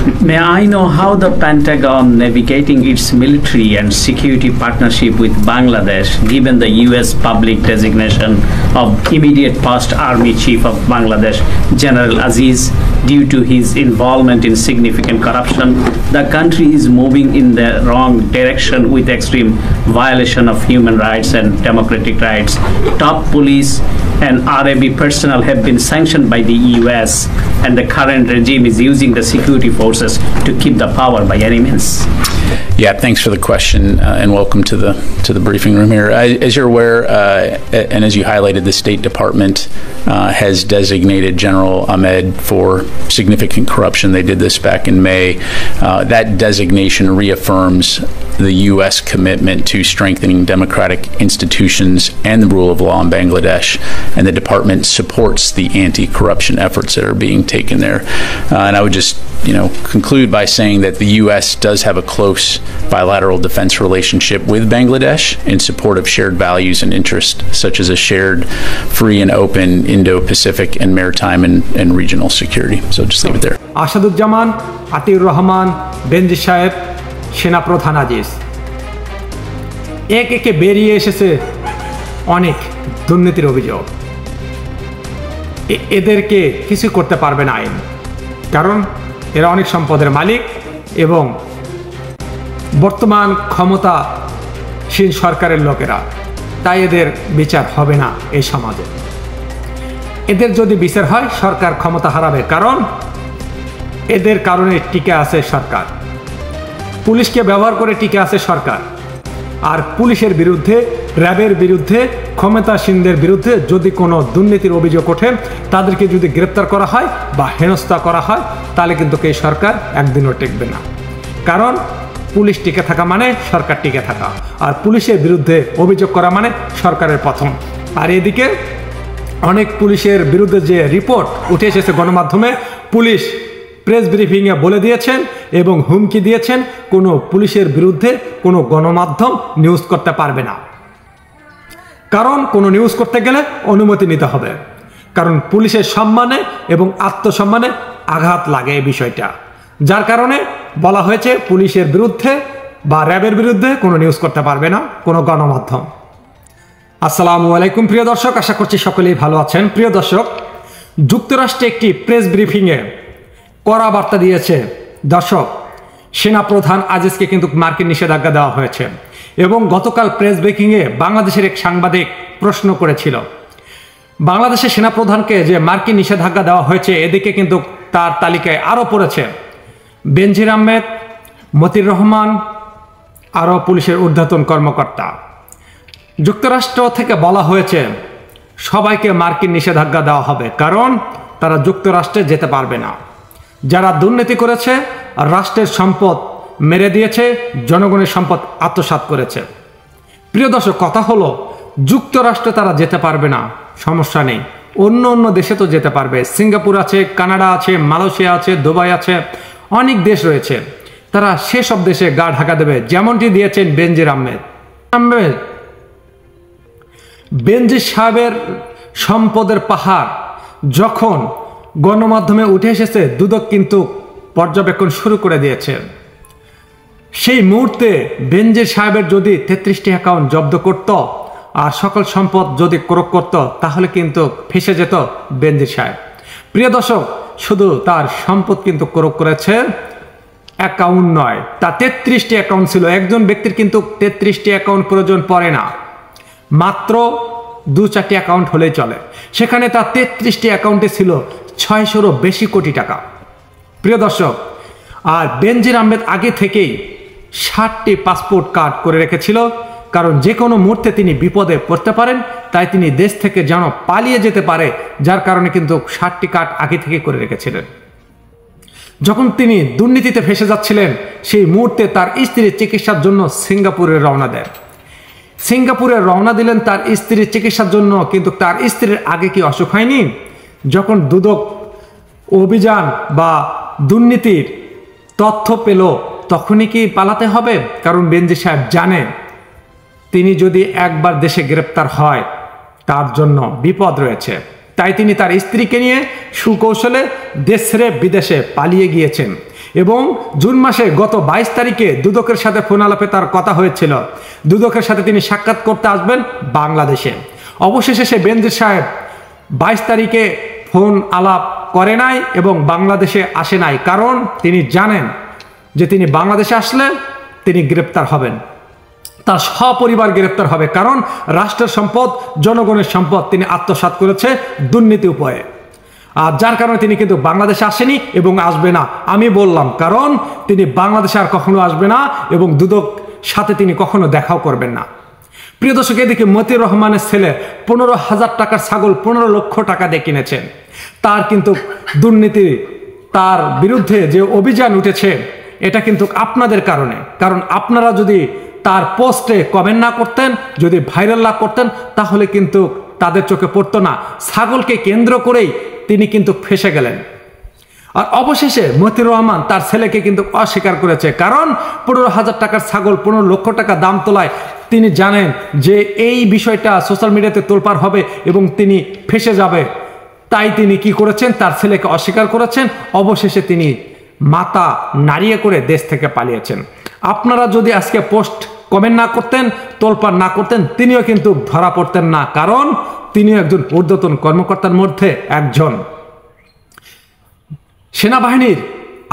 May I know how the Pentagon navigating its military and security partnership with Bangladesh, given the U.S. public designation of immediate past Army Chief of Bangladesh, General Aziz, due to his involvement in significant corruption, the country is moving in the wrong direction with extreme violation of human rights and democratic rights. Top police and RAB personnel have been sanctioned by the US, and the current regime is using the security forces to keep the power by any means. Yeah, thanks for the question, and welcome to the briefing room here. As you're aware, and as you highlighted, the State Department has designated General Ahmed for significant corruption. They did this back in May. That designation reaffirms the U.S. commitment to strengthening democratic institutions and the rule of law in Bangladesh, and the department supports the anti-corruption efforts that are being taken there. And I would just, conclude by saying that the U.S. does have a close bilateral defense relationship with Bangladesh in support of shared values and interests, such as a shared, free and open Indo-Pacific and maritime and regional security. So just leave it there. Asaduzzaman, Atiur Rahman, Benji সাহেব, সেনাপ্রধান আজিজ, একে বেরিয়ে এসেছে অনেক দুর্নীতির অভিযোগ। এদেরকে কিছু করতে পারবে না আইন, কারণ এরা অনেক সম্পদের মালিক এবং বর্তমান ক্ষমতাসীন সরকারের লোকেরা, তাই এদের বিচার হবে না এই সমাজে। এদের যদি বিচার হয়, সরকার ক্ষমতা হারাবে, কারণ এদের কারণে টিকে আছে সরকার। পুলিশকে ব্যবহার করে টিকে আছে সরকার, আর পুলিশের বিরুদ্ধে, র্যাবের বিরুদ্ধে, ক্ষমতাসীনদের বিরুদ্ধে যদি কোনো দুর্নীতির অভিযোগ ওঠে, তাদেরকে যদি গ্রেপ্তার করা হয় বা হেনস্থা করা হয়, তাহলে কিন্তু এই সরকার একদিনও টিকবে না। কারণ পুলিশ টিকে থাকা মানে সরকার টিকে থাকা, আর পুলিশের বিরুদ্ধে অভিযোগ করা মানে সরকারের পতন। আর এদিকে অনেক পুলিশের বিরুদ্ধে যে রিপোর্ট উঠে এসেছে গণমাধ্যমে, পুলিশ প্রেস ব্রিফিংয়ে বলে দিয়েছেন এবং হুমকি দিয়েছেন কোনো পুলিশের বিরুদ্ধে কোনো গণমাধ্যম নিউজ করতে পারবে না। কারণ কোনো নিউজ করতে গেলে অনুমতি নিতে হবে, কারণ পুলিশের সম্মানে এবং আত্মসম্মানে আঘাত লাগে এই বিষয়টা। যার কারণে বলা হয়েছে পুলিশের বিরুদ্ধে বা র্যাবের বিরুদ্ধে কোনো নিউজ করতে পারবে না কোনো গণমাধ্যম। আসসালামু আলাইকুম প্রিয় দর্শক, আশা করছি সকলেই ভালো আছেন। প্রিয় দর্শক, যুক্তরাষ্ট্রে একটি প্রেস ব্রিফিংয়ে কড়া বার্তা দিয়েছে। দর্শক, সেনাপ্রধান আজিজকে কিন্তু মার্কিন নিষেধাজ্ঞা দেওয়া হয়েছে, এবং গতকাল প্রেস ব্রিফিংয়ে বাংলাদেশের এক সাংবাদিক প্রশ্ন করেছিল, বাংলাদেশের সেনাপ্রধানকে যে মার্কিন নিষেধাজ্ঞা দেওয়া হয়েছে, এদিকে কিন্তু তার তালিকায় আরও পড়েছে বেনজির আহমেদ, মতির রহমান, আরও পুলিশের ঊর্ধ্বতন কর্মকর্তা। যুক্তরাষ্ট্র থেকে বলা হয়েছে সবাইকে মার্কিন নিষেধাজ্ঞা দেওয়া হবে, কারণ তারা যুক্তরাষ্ট্রে যেতে পারবে না। যারা দুর্নীতি করেছে, রাষ্ট্রের সম্পদ মেরে দিয়েছে, জনগণের সম্পদ আত্মসাৎ করেছে। প্রিয় দর্শক, কথা হলো যুক্তরাষ্ট্রে তারা যেতে পারবে না, সমস্যা নেই, অন্য অন্য দেশে তো যেতে পারবে। সিঙ্গাপুর আছে, কানাডা আছে, মালয়েশিয়া আছে, দুবাই আছে, অনেক দেশ রয়েছে। তারা সেসব দেশে গা ঢাকা দেবে, যেমনটি দিয়েছেন বেনজির আহমেদ। বেনজির সাহেবের সম্পদের পাহাড় যখন গণমাধ্যমে উঠে এসেছে, দুদক কিন্তু পর্যবেক্ষণ শুরু করে দিয়েছে। সেই মুহূর্তে বেনজির সাহেবের যদি 33টি অ্যাকাউন্ট জব্দ করত আর সকল সম্পদ যদি ক্রোক করত, তাহলে কিন্তু ফেসে যেত বেনজির সাহেব। প্রিয় দর্শক, শুধু তার সম্পদ কিন্তু ক্রোক করেছে, অ্যাকাউন্ট নয়, তার 33টি অ্যাকাউন্ট ছিল। একজন ব্যক্তির কিন্তু 33টি অ্যাকাউন্ট প্রয়োজন পড়ে না, মাত্র 2-4টি অ্যাকাউন্ট হলেই চলে। সেখানে তার 33টি অ্যাকাউন্টে ছিল 600-রও বেশি কোটি টাকা। প্রিয় দর্শক, আর বেনজির আহমেদ আগে থেকেই 60টি পাসপোর্ট কার্ড করে রেখেছিল, কারণ যে কোনো মুহূর্তে তিনি বিপদে পড়তে পারেন, তাই তিনি দেশ থেকে যেন পালিয়ে যেতে পারে, যার কারণে কিন্তু 60টি কার্ড আগে থেকে করে রেখেছিলেন। যখন তিনি দুর্নীতিতে ফেসে যাচ্ছিলেন, সেই মুহূর্তে তার স্ত্রীর চিকিৎসার জন্য সিঙ্গাপুরে রওনা দেন। সিঙ্গাপুরে রওনা দিলেন তার স্ত্রীর চিকিৎসার জন্য, কিন্তু তার স্ত্রীর আগে কি অসুখ হয়নি? যখন দুদক অভিযান বা দুর্নীতির তথ্য পেল, তখনই কি পালাতে হবে? কারণ বেনজির সাহেব জানেন তিনি যদি একবার দেশে গ্রেপ্তার হয়, তার জন্য বিপদ রয়েছে। তাই তিনি তার স্ত্রীকে নিয়ে সুকৌশলে দেশ ছেড়ে বিদেশে পালিয়ে গিয়েছেন। এবং জুন মাসে গত 22 তারিখে দুদকের সাথে ফোন আলাপে তার কথা হয়েছিল, দুদকের সাথে তিনি সাক্ষাৎ করতে আসবেন বাংলাদেশে। অবশেষে সে বেনজির সাহেব 22 তারিখে ফোন আলাপ করে নাই এবং বাংলাদেশে আসে নাই, কারণ তিনি জানেন যে তিনি বাংলাদেশে আসলে তিনি গ্রেপ্তার হবেন, তার সপরিবার গ্রেপ্তার হবে, কারণ রাষ্ট্রের সম্পদ, জনগণের সম্পদ তিনি আত্মসাৎ করেছে দুর্নীতি উপায়ে। আর যার কারণে তিনি কিন্তু বাংলাদেশে আসেনি এবং আসবে না। আমি বললাম কারণ তিনি বাংলাদেশে আর কখনো আসবে না এবং দুদক সাথে তিনি কখনো দেখাও করবেন না। প্রিয় দর্শক, এদিকে মতিউর রহমানের ছেলে 15,000 টাকার ছাগল 15 লক্ষ টাকা দিয়ে কিনেছেন। তার কিন্তু দুর্নীতি, তার বিরুদ্ধে যে অভিযান উঠেছে এটা কিন্তু আপনাদের কারণে, কারণ আপনারা যদি তার পোস্টে কমেন্ট না করতেন, যদি ভাইরাল না করতেন, তাহলে কিন্তু তাদের চোখে পড়তো না। ছাগলকে কেন্দ্র করেই তিনি কিন্তু ফেঁসে গেলেন। আর অবশেষে মতিউর রহমান তার ছেলেকে কিন্তু অস্বীকার করেছে, কারণ 15,000 টাকার ছাগল 15 লক্ষ টাকা দাম তোলায় তিনি জানেন যে এই বিষয়টা সোশ্যাল মিডিয়াতে তোলপাড় হবে এবং তিনি ফেঁসে যাবে। তাই তিনি কি করেছেন, তার ছেলেকে অস্বীকার করেছেন। অবশেষে তিনি মাথা নাড়িয়ে করে দেশ থেকে পালিয়েছেন। আপনারা যদি আজকে পোস্ট কমেন্ট না করতেন, তোলপাড় না করতেন, তিনিও কিন্তু ধরা পড়তেন না, কারণ তিনিও একজন ঊর্ধ্বতন কর্মকর্তার মধ্যে একজন। সেনাবাহিনীর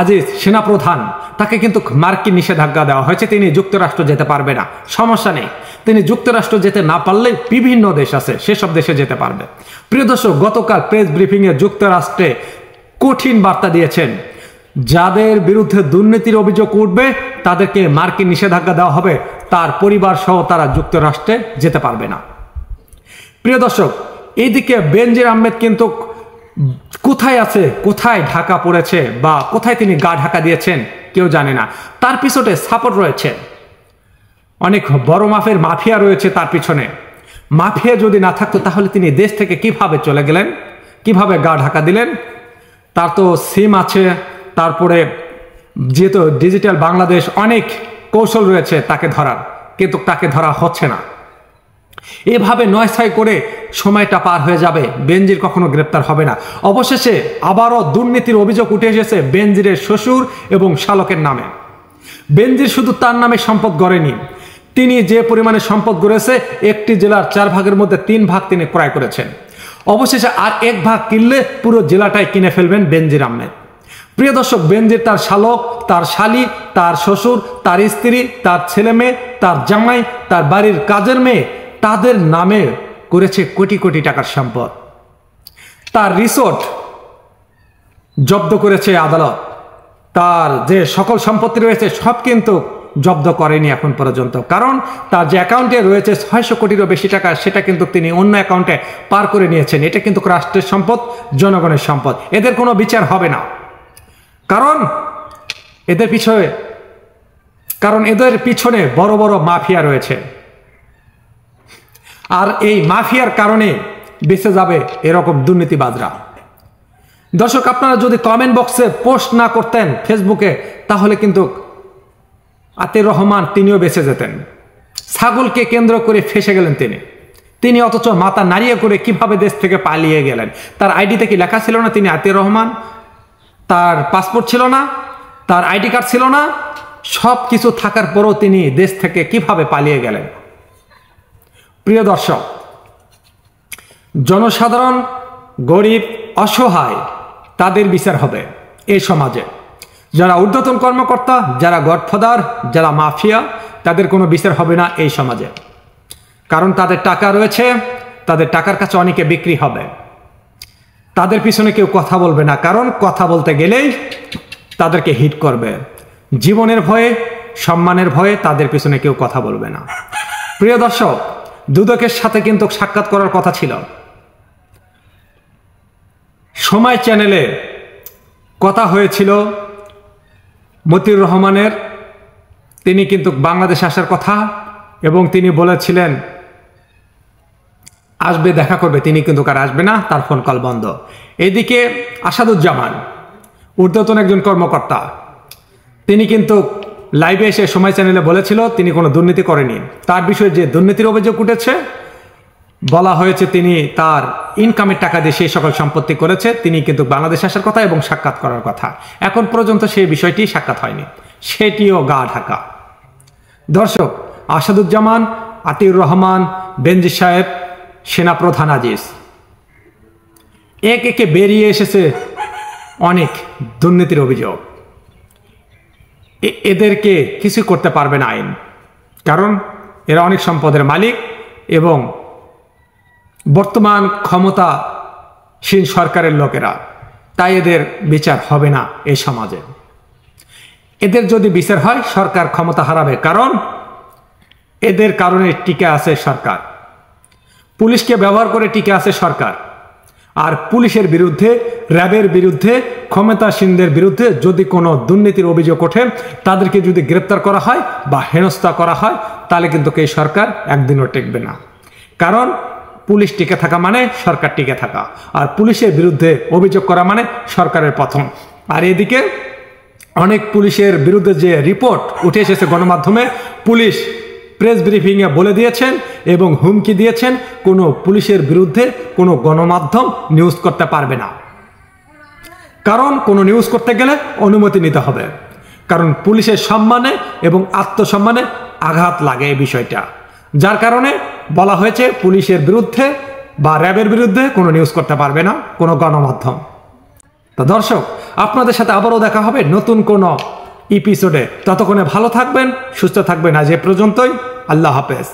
আজিজ সেনাপ্রধান, তাকে কিন্তু মার্কিন নিষেধাজ্ঞা দেওয়া হয়েছে, তিনি যুক্তরাষ্ট্র যেতে পারবে না। সমস্যা নেই, তিনি যুক্তরাষ্ট্র যেতে না পারলে বিভিন্ন দেশ আছে, সেসব দেশে যেতে পারবে। প্রিয় দর্শক, গতকাল প্রেস ব্রিফিংয়ে যুক্তরাষ্ট্রে কঠিন বার্তা দিয়েছেন, যাদের বিরুদ্ধে দুর্নীতির অভিযোগ উঠবে তাদেরকে মার্কিন নিষেধাজ্ঞা দেওয়া হবে, তার পরিবার সহ তারা যুক্তরাষ্ট্রে যেতে পারবে না। প্রিয় দর্শক, এইদিকে বেনজির আহমেদ কিন্তু কোথায় আছে, কোথায় ঢাকা পড়েছে বা কোথায় তিনি গা ঢাকা দিয়েছেন কেউ জানে না। তার পিছনে সাপোর্ট রয়েছে, অনেক বড় মাপের মাফিয়া রয়েছে তার পিছনে। মাফিয়া যদি না থাকতো তাহলে তিনি দেশ থেকে কিভাবে চলে গেলেন, কিভাবে গা ঢাকা দিলেন? তার তো সিম আছে, তারপরে যেহেতু ডিজিটাল বাংলাদেশ, অনেক কৌশল রয়েছে তাকে ধরার, কিন্তু তাকে ধরা হচ্ছে না। এভাবে 9-6 করে সময়টা পার হয়ে যাবে, বেনজির কখনো গ্রেপ্তার হবে না। অবশেষে আবারও দুর্নীতির অভিযোগ উঠে এসেছে বেনজিরের শ্বশুর এবং শালকের নামে। বেনজির শুধু তার নামে সম্পদ গড়েনি, তিনি যে পরিমাণে সম্পদ গড়েছে, একটি জেলার 4 ভাগের মধ্যে 3 ভাগ তিনি ক্রয় করেছেন। অবশেষে আর 1 ভাগ কিনলে পুরো জেলাটাই কিনে ফেলবেন বেনজির আহমেদ। প্রিয় দর্শক, বেনজির তার শালক, তার শালী, তার শ্বশুর, তার স্ত্রী, তার ছেলে মেয়ে, তার জামাই, তার বাড়ির কাজের মেয়ে, তাদের নামে করেছে কোটি কোটি টাকার সম্পদ। তার রিসোর্ট জব্দ করেছে আদালত, তার যে সকল সম্পত্তি রয়েছে সব কিন্তু জব্দ করেনি এখন পর্যন্ত, কারণ তার যে অ্যাকাউন্টে রয়েছে 600 কোটিরও বেশি টাকা, সেটা কিন্তু তিনি অন্য অ্যাকাউন্টে পার করে নিয়েছেন। এটা কিন্তু রাষ্ট্রের সম্পদ, জনগণের সম্পদ, এদের কোনো বিচার হবে না, কারণ এদের পিছনে বড় বড় মাফিয়া রয়েছে। আর এই মাফিয়ার কারণে বেঁচে যাবে এরকম দুর্নীতিবাজরা। দর্শক, আপনারা যদি কমেন্ট বক্সে পোস্ট না করতেন ফেসবুকে, তাহলে কিন্তু আতিউর রহমান তিনিও বেঁচে যেতেন। ছাগলকে কেন্দ্র করে ফেঁসে গেলেন তিনি, অথচ মাথা নাড়িয়ে করে কিভাবে দেশ থেকে পালিয়ে গেলেন। তার আইডিতে কি লেখা ছিল না তিনি আতিউর রহমান? তার পাসপোর্ট ছিল না, তার আইডি কার্ড ছিল না, সব কিছু থাকার পরও তিনি দেশ থেকে কিভাবে পালিয়ে গেলেন? প্রিয় দর্শক, জনসাধারণ, গরিব, অসহায়, তাদের বিচার হবে এই সমাজে। যারা ঊর্ধ্বতন কর্মকর্তা, যারা গডফাদার, যারা মাফিয়া, তাদের কোনো বিচার হবে না এই সমাজে, কারণ তাদের টাকা রয়েছে, তাদের টাকার কাছে অনেকে বিক্রি হবে। তাদের পিছনে কেউ কথা বলবে না, কারণ কথা বলতে গেলেই তাদেরকে হিট করবে। জীবনের ভয়ে, সম্মানের ভয়ে তাদের পিছনে কেউ কথা বলবে না। প্রিয় দর্শক, দুদকের সাথে কিন্তু সাক্ষাৎ করার কথা ছিল। সময় চ্যানেলে কথা হয়েছিল মতিউর রহমানের, তিনি কিন্তু বাংলাদেশে আসার কথা এবং তিনি বলেছিলেন আসবে, দেখা করবে, তিনি কিন্তু আর আসবে না, তার ফোন কল বন্ধ। এদিকে আসাদুজ্জামান, ঊর্ধ্বতন একজন কর্মকর্তা, তিনি কিন্তু লাইভে এসে সময় চ্যানেলে বলেছিল তিনি কোনো দুর্নীতি করেনি। তার বিষয়ে যে দুর্নীতির অভিযোগ উঠেছে বলা হয়েছে তিনি তার ইনকামের টাকা দিয়ে সেই সকল সম্পত্তি করেছে, তিনি কিন্তু বাংলাদেশ আসার কথা এবং সাক্ষাৎ করার কথা। এখন পর্যন্ত সেই বিষয়টি সাক্ষাৎ হয়নি, সেটিও গা ঢাকা। দর্শক, আসাদুজ্জামান, আতিউর রহমান, বেনজির সাহেব, সেনাপ্রধান আজিজ একে বেরিয়ে এসেছে অনেক দুর্নীতির অভিযোগ। এদেরকে কিছু করতে পারবে না আইন, কারণ এরা অনেক সম্পদের মালিক এবং বর্তমান ক্ষমতাসীন সরকারের লোকেরা, তাই এদের বিচার হবে না এই সমাজে। এদের যদি বিচার হয় সরকার ক্ষমতা হারাবে, কারণ এদের কারণে টিকে আছে সরকার, পুলিশকে ব্যবহার করে টিকে আছে সরকার। আর পুলিশের বিরুদ্ধে, র্যাবের বিরুদ্ধে, ক্ষমতাসীনদের বিরুদ্ধে যদি কোনো দুর্নীতির অভিযোগ ওঠে, তাদেরকে যদি গ্রেপ্তার করা হয় বা হেনস্থা করা হয়, তাহলে কিন্তু এই সরকার একদিনও টিকবে না। কারণ পুলিশ টিকে থাকা মানে সরকার টিকে থাকা, আর পুলিশের বিরুদ্ধে অভিযোগ করা মানে সরকারের পতন। আর এদিকে অনেক পুলিশের বিরুদ্ধে যে রিপোর্ট উঠে এসেছে গণমাধ্যমে, পুলিশ প্রেস ব্রিফিংয়ে বলে দিয়েছেন এবং হুমকি দিয়েছেন কোনো পুলিশের বিরুদ্ধে কোনো গণমাধ্যম নিউজ করতে পারবে না। কারণ কোনো নিউজ করতে গেলে অনুমতি নিতে হবে, কারণ পুলিশের সম্মানে এবং আত্মসম্মানে আঘাত লাগে এই বিষয়টা। যার কারণে বলা হয়েছে পুলিশের বিরুদ্ধে বা র্যাবের বিরুদ্ধে কোনো নিউজ করতে পারবে না কোনো গণমাধ্যম। তো দর্শক, আপনাদের সাথে আবারও দেখা হবে নতুন কোনো এপিসোডে। ততক্ষণে ভালো থাকবেন, সুস্থ থাকবেন। আজ এ পর্যন্তই। আল্লাহ হাফেজ।